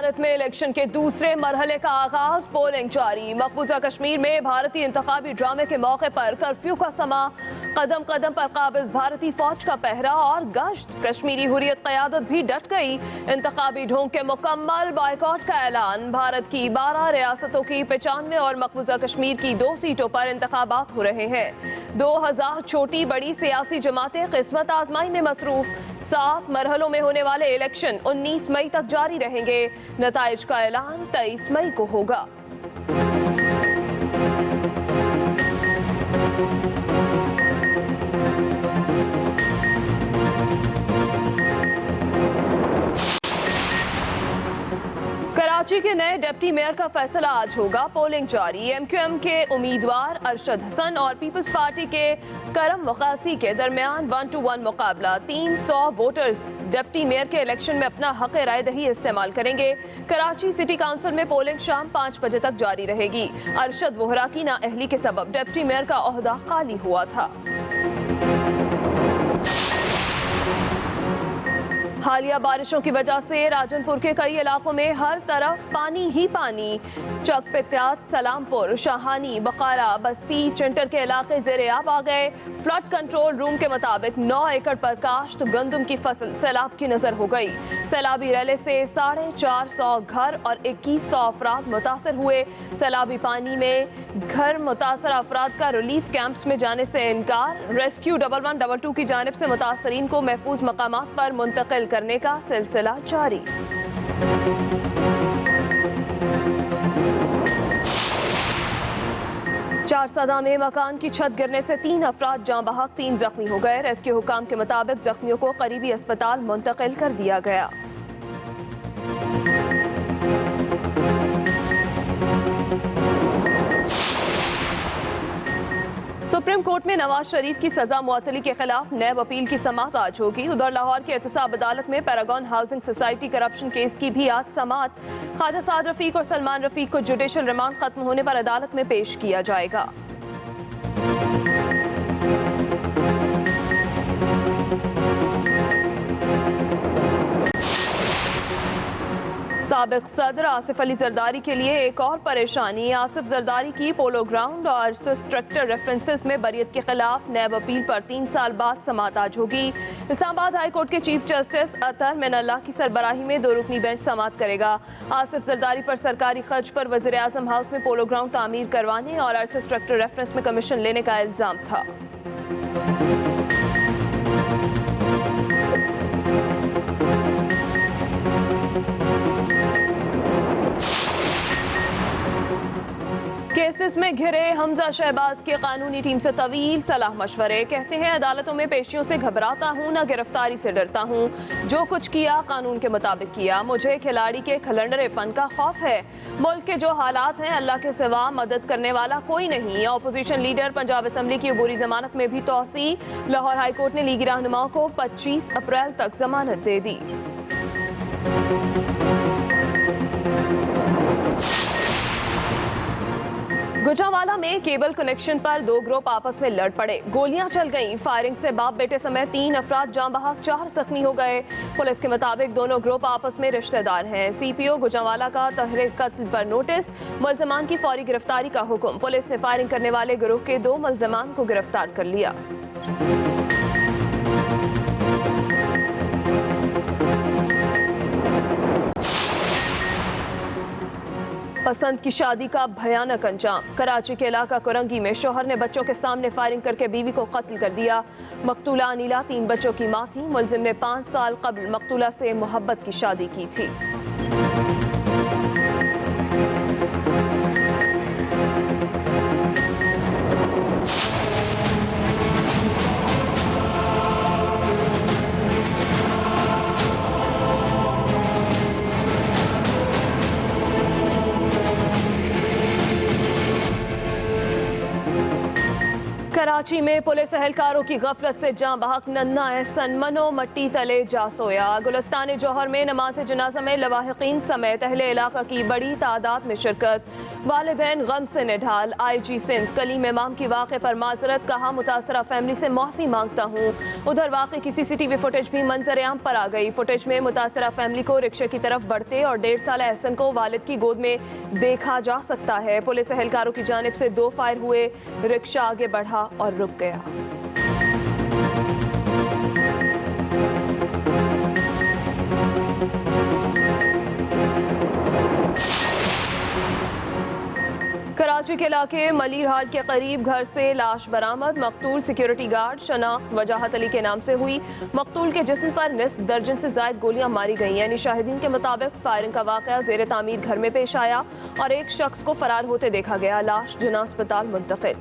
भारत में इलेक्शन के दूसरे मरहले का आगाज, पोलिंग जारी। मकबूजा कश्मीर में भारतीय इंतखाबी ड्रामे के मौके पर कर्फ्यू का समा, कदम कदम पर काबिज भारतीय फौज का पहरा और गश्त। कश्मीरी हुर्रियत क़यादत भी डट गई, इंतखाबी ढोंग के मुकम्मल बायकॉट का ऐलान। भारत की 12 रियासतों की 95 और मकबूजा कश्मीर की 2 सीटों पर इंतखाबात हो रहे हैं। 2000 छोटी बड़ी सियासी जमातें किस्मत आजमाई में मसरूफ। 7 मरहलों में होने वाले इलेक्शन 19 मई तक जारी रहेंगे। नताइज का ऐलान 23 मई को होगा। कराची के नए डिप्टी मेयर का फैसला आज होगा। पोलिंग जारी। एमक्यूएम के उम्मीदवार अरशद हसन और पीपल्स पार्टी के करम वकासी के दरमियान 1-1 मुकाबला। 300 वोटर्स डिप्टी मेयर के इलेक्शन में अपना हक राय दही इस्तेमाल करेंगे। कराची सिटी काउंसिल में पोलिंग शाम 5 बजे तक जारी रहेगी। अरशद वोहरा की नाअहली के सबब डिप्टी मेयर का ओहदा खाली हुआ था। हालिया बारिशों की वजह से राजनपुर के कई इलाकों में हर तरफ पानी ही पानी। चक पित्यात, सलामपुर, शाहानी, बकारा, बस्ती, चंटर के इलाके ज़ेर-ए-आब आ गए। फ्लड कंट्रोल रूम के मुताबिक 9 एकड़ पर काश्त गंदम की फसल सैलाब की नजर हो गई। सैलाबी रैले से 450 घर और 2100 अफराद मुतासर हुए। सैलाबी पानी में घर मुतासर अफराद का रिलीफ कैंप्स में जाने से इनकार। रेस्क्यू 1112 की जानिब से मुतासरीन को महफूज मकामात पर मुंतकिल करने का सिलसिला जारी। चारसदा में मकान की छत गिरने से 3 अफराद जाँ बहक, 3 जख्मी हो गए। रेस्क्यू हुकाम के मुताबिक जख्मियों को करीबी अस्पताल मुंतकिल कर दिया गया। सुप्रीम कोर्ट में नवाज शरीफ की सजा मुअत्तली के खिलाफ नैब अपील की समाअत आज होगी। उधर लाहौर की एहतसाब अदालत में Paragon housing society corruption case की भी आज समाअत। ख्वाजा साद रफीक और सलमान रफीक को जुडिशल रिमांड खत्म होने पर अदालत में पेश किया जाएगा। साबिक सदर आसिफ अली जरदारी के लिए एक और परेशानी। आसिफ जरदारी की पोलो ग्राउंड और स्ट्रक्चर रेफरेंसेस में बरियत के खिलाफ नैब अपील पर 3 साल बाद समाअत आज होगी। इस्लामाबाद हाई कोर्ट के चीफ जस्टिस अतर मिनल्लाह की सरबराही में 2 रुकनी बेंच समाअत करेगा। आसिफ जरदारी पर सरकारी खर्च पर वज़ीर आज़म हाउस में पोलो ग्राउंड तामीर करवाने और अरसे स्ट्रक्चर रेफरेंस में कमीशन लेने का इल्जाम था। केसेस में घिरे हमजा शहबाज के कानूनी टीम से तवील सलाह मशवरे। कहते हैं अदालतों में पेशियों से घबराता हूँ, न गिरफ्तारी से डरता हूँ। जो कुछ किया कानून के मुताबिक किया। मुझे खिलाड़ी के खलंडरेपन का खौफ है। मुल्क के जो हालात हैं, अल्लाह के सिवा मदद करने वाला कोई नहीं। अपोजिशन लीडर पंजाब असम्बली की अबूरी जमानत में भी तौसी। लाहौर हाई कोर्ट ने लीगी रहनुमाओं को 25 अप्रैल तक जमानत दे दी। गुजरांवाला में केबल कनेक्शन पर 2 ग्रुप आपस में लड़ पड़े। गोलियां चल गईं। फायरिंग से बाप बेटे समेत 3 अफराद जाँ बहक, 4 जख्मी हो गए। पुलिस के मुताबिक दोनों ग्रुप आपस में रिश्तेदार हैं। सीपीओ गुजरांवाला का तहरीर कत्ल पर नोटिस, मुल्ज़मान की फौरी गिरफ्तारी का हुक्म। पुलिस ने फायरिंग करने वाले गिरोह के 2 मुल्ज़मान को गिरफ्तार कर लिया। पसंद की शादी का भयानक अंजाम। कराची के इलाका कुरंगी में शोहर ने बच्चों के सामने फायरिंग करके बीवी को कत्ल कर दिया। मकतूला अनीला 3 बच्चों की मां थी। मुलजिम ने 5 साल कबल मकतूला से मोहब्बत की शादी की थी। कराची में पुलिस एहलकारों की गफलत से जां बहक नन्ना एहसन मनो मट्टी तले जा सोया। गुलिस्तान जौहर में नमाज जनाजा में लवाहिकीन समेत अहले इलाका की बड़ी तादाद में शिरकत। वालिदैन गम से निढाल। IG सिंध कलीम इमाम की वाक़े पर माजरत, कहा मुतासरा फैमिली से माफ़ी मांगता हूँ। उधर वाक़े की CCTV फुटेज भी मंजर आम पर आ गई। फुटेज में मुतासरा फैमिली को रिक्शे की तरफ बढ़ते और 1.5 साल एहसन को वालिद की गोद में देखा जा सकता है। पुलिस एहलकारों की जानिब से 2 फायर हुए, रिक्शा आगे बढ़ा और रुक गया। कराची के इलाके मलीर हाट के करीब घर से लाश बरामद। मकतूल सिक्योरिटी गार्ड शनाख्त वजाहत अली के नाम से हुई। मकतूल के जिस्म पर निस्फ दर्जन से ज्यादा गोलियां मारी गई। यानी शाहिदीन के मुताबिक फायरिंग का वाकया जेर तामीर घर में पेश आया और एक शख्स को फरार होते देखा गया। लाश जिना अस्पताल मुंतकिल।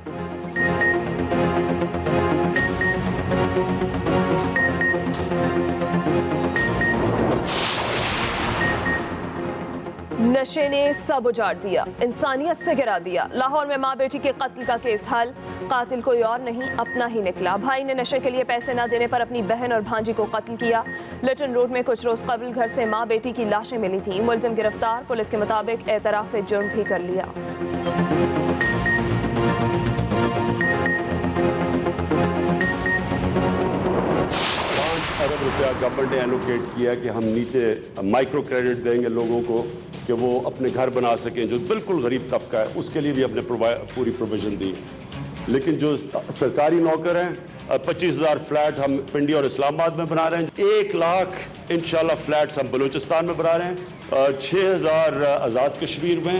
नशे ने सब उजाड़ दिया, इंसानियत से गिरा दिया। लाहौर में माँ बेटी के कत्ल का केस हल। कातिल कोई और नहीं, अपना ही निकला। भाई ने नशे के लिए पैसे न देने पर अपनी बहन और भांजी को कत्ल किया। लिटन रोड में कुछ रोज कबल घर से माँ बेटी की लाशें मिली थी। मुलजिम गिरफ्तार। पुलिस के मुताबिक एतराफ जुर्म भी कर लिया। 5 अरब रुपया गवर्नमेंट ने एलोकेट किया कि हम नीचे माइक्रो क्रेडिट देंगे लोगों को कि वो अपने घर बना सकें। जो बिल्कुल गरीब तबका है उसके लिए भी हमने पूरी प्रोविजन दी। लेकिन जो सरकारी नौकर हैं 25,000 फ्लैट हम पिंडी और इस्लामाबाद में बना रहे हैं। 1 लाख इंशाल्लाह फ्लैट्स हम बलूचिस्तान में बना रहे हैं। 6,000 आज़ाद कश्मीर में।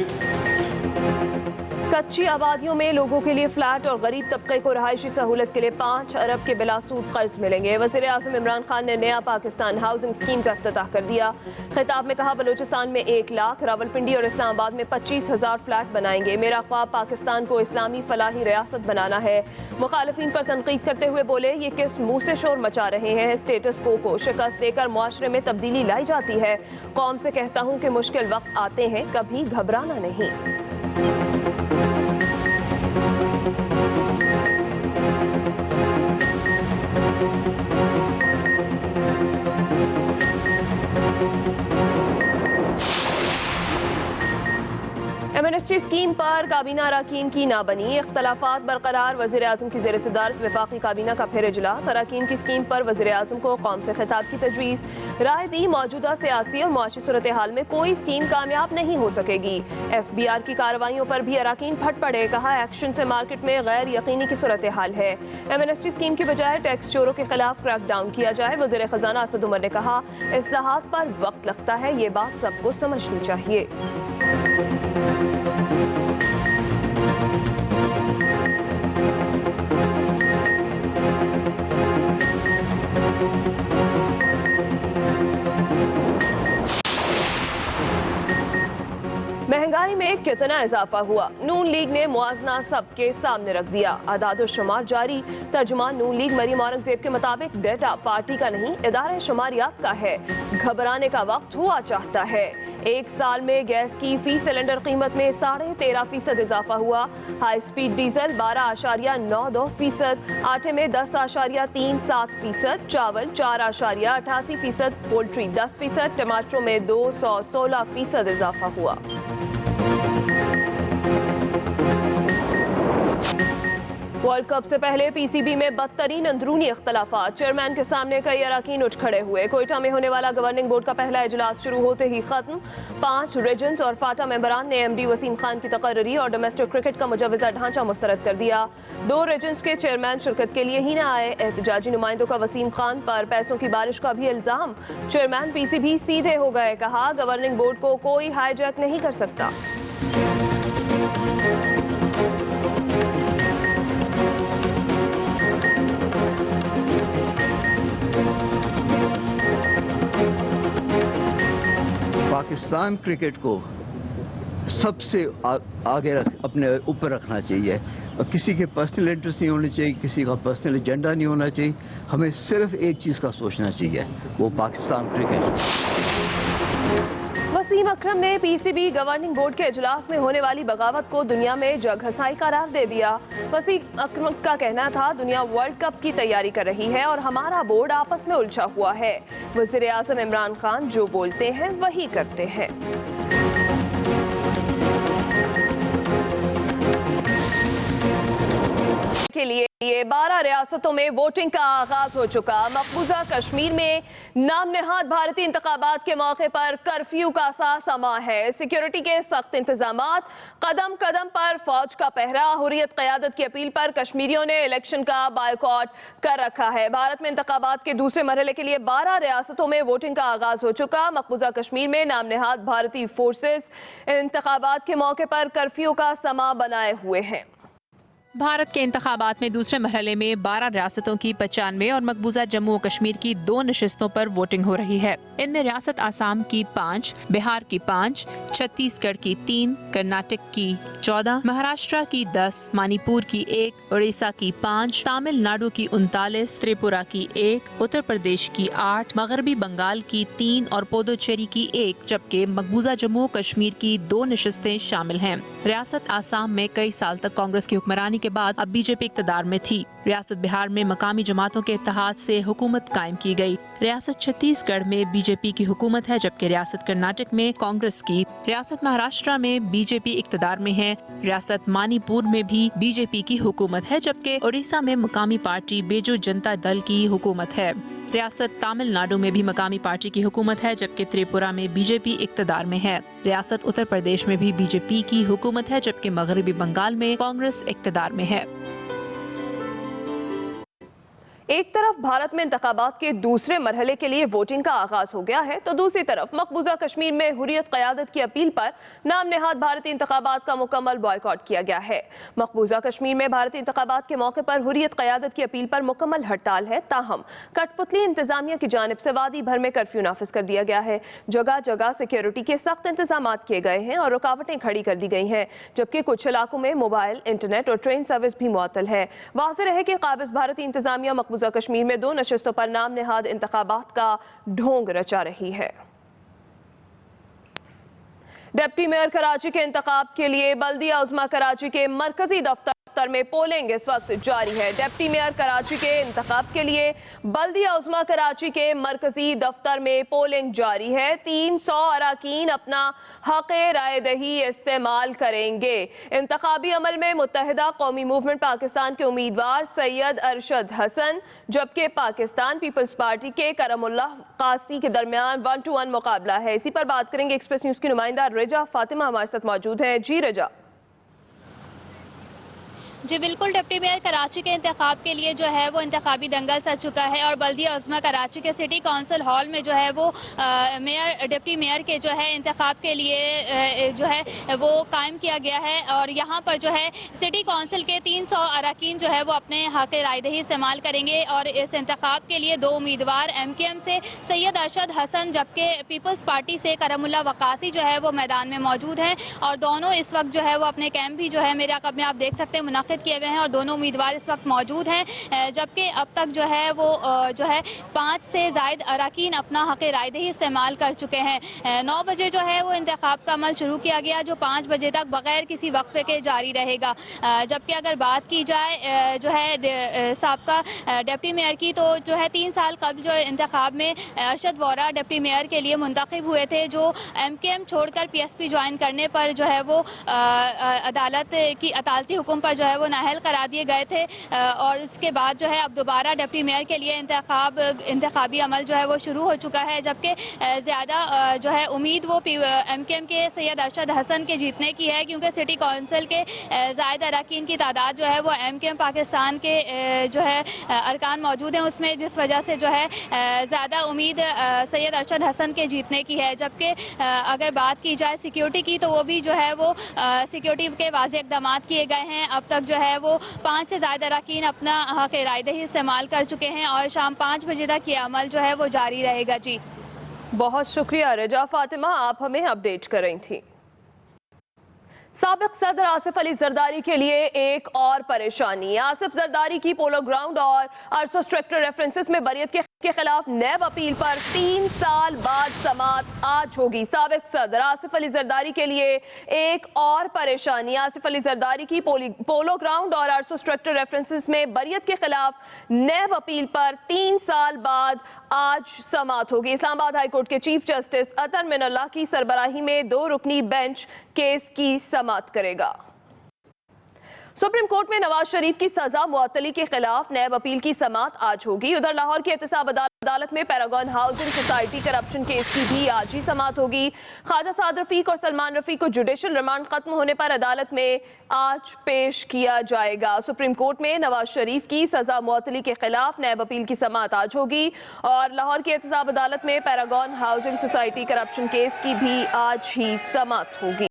कच्ची आबादियों में लोगों के लिए फ्लैट और गरीब तबके को रहायशी सहूलत के लिए 5 अरब के बिलासूद कर्ज मिलेंगे। वज़ीर आज़म इमरान खान ने नया पाकिस्तान हाउसिंग स्कीम का इफ्तिताह कर दिया। खिताब में कहा, बलूचिस्तान में 1 लाख, रावलपिंडी और इस्लामाबाद में 25,000 फ्लैट बनाएंगे। मेरा ख्वाब पाकिस्तान को इस्लामी फलाही रियासत बनाना है। मुखालिफिन पर तनकीद करते हुए बोले, ये किस मुंह से शोर मचा रहे हैं। स्टेटस को शिकस्त देकर मुआशरे में तब्दीली लाई जाती है। कौम से कहता हूँ कि मुश्किल वक्त आते हैं, कभी घबराना नहीं। एमएनएसटी स्कीम पर काबीना अरकान की ना बनी, इख्तलाफात बरकरार। वज़ीर आज़म की ज़ेर सदारत वफाकी काबीना का फिर इजलास। अरकान की स्कीम पर वज़ीर आज़म को कौम से खिताब की तजवीज़। राय दी, मौजूदा सियासी और मुआशी सूरत हाल में कोई स्कीम कामयाब नहीं हो सकेगी। FBR की कार्रवाइयों पर भी अरकान फट पड़े। कहा, एक्शन से मार्केट में गैर यकीनी की सूरत हाल है। एमएनएसटी स्कीम की बजाय टैक्स चोरों के खिलाफ क्रैकडाउन किया जाए। वज़ीर खजाना असद उमर ने कहा, इस्लाहात पर वक्त लगता है, ये बात सबको समझनी चाहिए। महंगाई में कितना इजाफा हुआ, नून लीग ने मुआजना सबके सामने रख दिया। आदाद-ओ-शुमार जारी। तर्जुमान नून लीग मरीम औरंगजेब के मुताबिक डेटा पार्टी का नहीं, इदारे शुमारियात का है। घबराने का वक्त हुआ चाहता है। 1 साल में गैस की फी सिलेंडर कीमत में 13.5% इजाफा हुआ। हाई स्पीड डीजल 12.92%, आटे में 10.37%, चावल 4.88%, पोल्ट्री 10%, टमाटरों में 216% इजाफा हुआ। वर्ल्ड कप से पहले PCB में बदतरीन अंदरूनी इख्तलाफात। चेयरमैन के सामने कई अरकान उठ खड़े हुए। कोयटा में होने वाला गवर्निंग बोर्ड का पहला इजलास शुरू होते ही खत्म। 5 रीजन्स और फाटा मेंबरान ने MD वसीम खान की तकर्री और डोमेस्टिक क्रिकेट का मुजव्वजा ढांचा मुस्तरद कर दिया। 2 रीजन्स के चेयरमैन शिरकत के लिए ही न आए। एहतजाजी नुमाइंदों का वसीम खान पर पैसों की बारिश का भी इल्जाम। चेयरमैन PCB सीधे हो गए। कहा, गवर्निंग बोर्ड को कोई हाईजैक नहीं कर सकता। पाकिस्तान क्रिकेट को सबसे आगे अपने ऊपर रखना चाहिए और किसी के पर्सनल इंटरेस्ट नहीं होने चाहिए, किसी का पर्सनल एजेंडा नहीं होना चाहिए। हमें सिर्फ एक चीज़ का सोचना चाहिए, वो पाकिस्तान क्रिकेट। वसीम अकरम ने पीसीबी गवर्निंग बोर्ड के इजलास में होने वाली बगावत को दुनिया में जगहसाई करार दे दिया। वसीम अकरम का कहना था, दुनिया वर्ल्ड कप की तैयारी कर रही है और हमारा बोर्ड आपस में उलझा हुआ है। वज़ीर आज़म इमरान खान जो बोलते हैं वही करते हैं। के लिए 12 रियासतों में वोटिंग का आगाज हो चुका। मकबूजा कश्मीर में नाम नेहाद भारतीय इंतखाबात के मौके पर कर्फ्यू का सा समा है। सिक्योरिटी के सख्त इंतजामात, कदम कदम पर फौज का पहरा। हुर्रियत क़यादत की अपील पर कश्मीरियों ने इलेक्शन का बायकॉट कर रखा है। भारत में इंतखाबात के दूसरे मरहले के लिए 12 रियासतों में वोटिंग का आगाज हो चुका। मकबूजा कश्मीर में नाम नेहाद भारतीय फोर्सेस इंतखाबात के मौके पर कर्फ्यू का समा बनाए हुए हैं। भारत के इंतखाबात में दूसरे मरहले में 12 रियासतों की 95 और मकबूजा जम्मू और कश्मीर की 2 नशिस्तों पर वोटिंग हो रही है। इनमें रियासत आसाम की 5, बिहार की 5, छत्तीसगढ़ की 3, कर्नाटक की 14, महाराष्ट्र की 10, मणिपुर की 1, उड़ीसा की 5, तमिलनाडु की 39, त्रिपुरा की 1, उत्तर प्रदेश की 8, मगरबी बंगाल की 3 और पुदुचेरी की 1, जबकि मकबूजा जम्मू और कश्मीर की 2 नशिस्तें शामिल हैं। रियासत आसाम में कई साल तक कांग्रेस की हुक्मरानी के बाद अब बीजेपी इक़्तिदार में थी। रियासत बिहार में मकामी जमातों के इत्तेहाद से हुकूमत कायम की गई। रियासत छत्तीसगढ़ में बीजेपी की हुकूमत है, जबकि रियासत कर्नाटक में कांग्रेस की। रियासत महाराष्ट्र में बीजेपी इक़्तिदार में है। रियासत मणिपुर में भी बीजेपी की हुकूमत है, जबकि उड़ीसा में मकामी पार्टी बीजू जनता दल की हुकूमत है। रियासत तमिलनाडु में भी मकामी पार्टी की हुकूमत है, जबकि त्रिपुरा में बीजेपी इक़्तिदार में है। रियासत उत्तर प्रदेश में भी बीजेपी की हुकूमत है, जबकि मगरबी बंगाल में कांग्रेस इक़्तिदार में है। एक तरफ भारत में इंतखाबात के दूसरे मरहले के लिए वोटिंग का आगाज हो गया है, तो दूसरी तरफ मकबूजा कश्मीर में हुर्रियत क़यादत की अपील पर नाम नेहाद भारतीय इंतखाबात का मुकम्मल बॉयकॉट किया गया है। मकबूजा कश्मीर में भारतीय इंतखाबात के मौके पर हुर्रियत क़यादत की अपील पर मुकम्मल हड़ताल है। ताहम कठपुतली इंतजामिया की जानिब से वादी भर में कर्फ्यू नाफिज कर दिया गया है। जगह जगह सिक्योरिटी के सख्त इंतजाम किए गए हैं और रुकावटें खड़ी कर दी गई हैं, जबकि कुछ इलाकों में मोबाइल, इंटरनेट और ट्रेन सर्विस भी मुअत्तल है। वाज़ेह रहे कि काबिज़ भारतीय इंतजामिया मकबूजा कश्मीर में 2 नशिस्तों पर नाम नेहाद इंतखाबात का ढोंग रचा रही है। डिप्टी मेयर कराची के इंतखाब के लिए बल्दिया उज़्मा कराची के मरकजी दफ्तर में पोलिंग इस वक्त जारी है। डिप्टी मेयर कराची के इंतखाब के लिए बल्दिया उज़्मा कराची के मरकजी दफ्तर में पोलिंग जारी है। 300 अराकीन अपना हक़ राय दही इस्तेमाल करेंगे। इंतखाबी अमल में मुत्तहिदा कौमी मूवमेंट पाकिस्तान के उम्मीदवार सैयद अरशद हसन, जबकि पाकिस्तान पीपल्स पार्टी के करमुल्लाह कासी के दरमियान 1-1 मुकाबला है। इसी पर बात करेंगे। एक्सप्रेस न्यूज़ की नुमाइंदा रजा फातिमा हमारे साथ मौजूद है। जी रजा। जी बिल्कुल, डिप्टी मेयर कराची के इंतखाब के लिए जो है वो इंतखाबी दंगल सज चुका है और बल्दिया उज़्मा कराची के सिटी काउंसिल हॉल में जो है वो डिप्टी मेयर के जो है इंतखाब के लिए जो है वो कायम किया गया है। और यहाँ पर जो है सिटी काउंसिल के 300 अरकान जो है वो अपने हक़ रायदही इस्तेमाल करेंगे और इस इंतखाब के लिए 2 उम्मीदवार MKM से सैयद अरशद हसन, जबकि पीपल्स पार्टी से करमुल्लाह वकासी जो है वो मैदान में मौजूद हैं और दोनों इस वक्त जो है वो अपने कैंप भी जो है मेरे अक़ब में आप देख सकते हैं मुनाक़िद किए हुए हैं और दोनों उम्मीदवार इस वक्त मौजूद हैं। जबकि अब तक जो है वो जो है 5 से ज़ायद अरकान अपना हक़ रायदही इस्तेमाल कर चुके हैं। 9 बजे जो है वो इंतखाब का अमल शुरू किया गया, जो 5 बजे तक बगैर किसी वक्फे के जारी रहेगा। जबकि अगर बात की जाए जो है साबका डिप्टी मेयर की, तो जो है 3 साल कबल जो इंतखाब में अरशद वोरा डिप्टी मेयर के लिए मुंतखब हुए थे, जो MKM छोड़कर PSP ज्वाइन करने पर जो है वो अदालत की अदालती हुक्म पर जो है वो नाअहल करार दिए गए थे और उसके बाद जो है अब दोबारा डिप्टी मेयर के लिए इंतखाबी अमल जो है वो शुरू हो चुका है। जबकि ज़्यादा जो है उम्मीद वो MKM के सैयद अरशद हसन के जीतने की है, क्योंकि सिटी काउंसिल के ज़ायद अरकान की तादाद जो है वो MKM पाकिस्तान के जो है अरकान मौजूद हैं उसमें, जिस वजह से जो है ज़्यादा उम्मीद सैयद अरशद हसन के जीतने की है। जबकि अगर बात की जाए सिक्योरिटी की, तो वो भी जो है वो सिक्योरिटी के वाज़ेह इक़दाम किए गए हैं। अब तक जो है वो 5 से ज़्यादा अरकान अपना हक़ रायदही इस्तेमाल कर चुके हैं और शाम 5 बजे तक ये अमल जो है वो जारी रहेगा। जी बहुत शुक्रिया रजा फातिमा, आप हमें अपडेट कर रही थी। साबिक सदर आसिफ अली जरदारी के लिए एक और परेशानी। आसिफ जरदारी की पोलो ग्राउंड और अरसो स्ट्रिक्टर रेफरेंसेस में बरियत के खिलाफ नैब अपील पर 3 साल बाद समाअत आज होगी। साबिक सदर आसिफ अली जरदारी के लिए एक और परेशानी। आसिफ अली जरदारी की पोलो ग्राउंड और अरसो स्ट्रिक्टर रेफरेंसेस में बरियत के खिलाफ नैब अपील पर 3 साल बाद आज समाअत होगी। इस्लामाबाद हाई कोर्ट के चीफ जस्टिस अतर मिनल्लाह की सरबराही में 2 रुकनी बेंच केस की समाअत करेगा। सुप्रीम कोर्ट में नवाज शरीफ की सजा मुअत्तली के खिलाफ नैब अपील की समाअत आज होगी। उधर लाहौर की एहतसाब अदालत में Paragon housing society corruption case की भी आज ही समाअत होगी। ख्वाजा साद रफीक और सलमान रफीक को जुडिशल रिमांड खत्म होने पर अदालत में आज पेश किया जाएगा। सुप्रीम कोर्ट में नवाज शरीफ की सजा मुअत्तली के खिलाफ नैब अपील की समाअत आज होगी और लाहौर की एहतसाब अदालत में Paragon housing society corruption case की भी आज ही समाअत होगी।